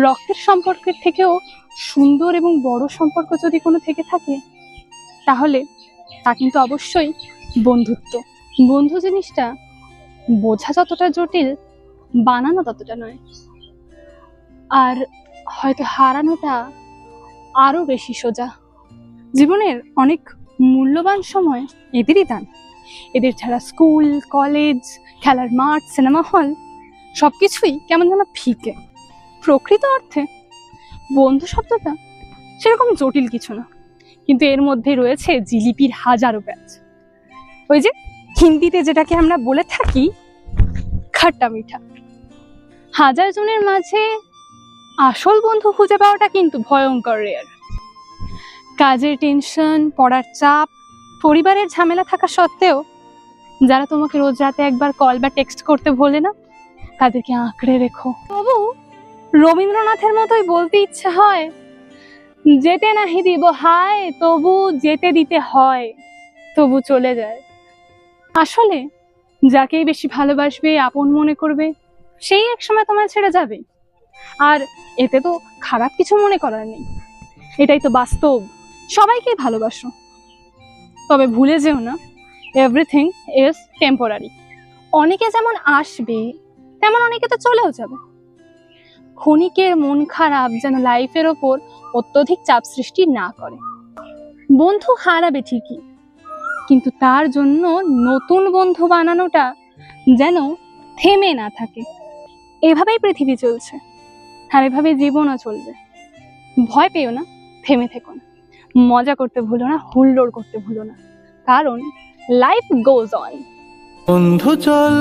রক্তের সম্পর্কের থেকেও সুন্দর এবং বড় সম্পর্ক যদি কোনো থেকে থাকে, তাহলে তা কিন্তু অবশ্যই বন্ধুত্ব। বন্ধু জিনিসটা বোঝা যতটা জটিল, বানানো ততটা নয়। আর হয়তো হারানোটা আরো বেশি সোজা। জীবনের অনেক মূল্যবান সময় এদেরই দান। এদের ছাড়া স্কুল, কলেজ, খেলার মাঠ, সিনেমা হল সবকিছুই কেমন যেন ফিকে। প্রকৃত অর্থে বন্ধু শব্দটা সেরকম জটিল কিছু না, কিন্তু এর মধ্যে রয়েছে জিলিপির হাজারো ব্যাচ। ওই যে হিন্দিতে যেটাকে আমরা বলে থাকি খাট্টা মিঠা। হাজার জনের মাঝে আসল বন্ধু খুঁজে পাওয়াটা কিন্তু ভয়ঙ্কর রেয়ার। কাজের টেনশন, পড়ার চাপ, পরিবারের ঝামেলা থাকা সত্ত্বেও যারা তোমাকে রোজ রাতে একবার কল বা টেক্সট করতে ভোলে না, তাদেরকে আঁকড়ে রেখো। তবু রবীন্দ্রনাথের মতোই বলতে ইচ্ছা হয়, যেতে নাহি দিব হায়, তবু যেতে দিতে হয়, তবু চলে যায়। আসলে যাকেই বেশি ভালোবাসবে, আপন মনে করবে, সেই একসময় তোমায় ছেড়ে যাবে। আর এতে তো খারাপ কিছু মনে করার নেই, এটাই তো বাস্তব। সবাইকেই ভালোবাসো, তবে ভুলে যেও না এভরিথিং ইজ টেম্পোরারি। অনেকে যেমন আসবে, তেমন অনেকে তো চলেও যাবে। ক্ষণিকের মন খারাপ যেন লাইফের ওপর অত্যধিক চাপ সৃষ্টি না করে। বন্ধু হারাবে ঠিকই, কিন্তু তার জন্য নতুন বন্ধু বানানোটা যেন থেমে না থাকে। এভাবেই পৃথিবী চলছে, আর এভাবেই জীবনও চলবে। ভয় পেও না, থেমে থেকো না, মজা করতে ভুলো না, হুল্লোড় করতে ভুলো না, কারণ লাইফ গোজ অন। বন্ধু চল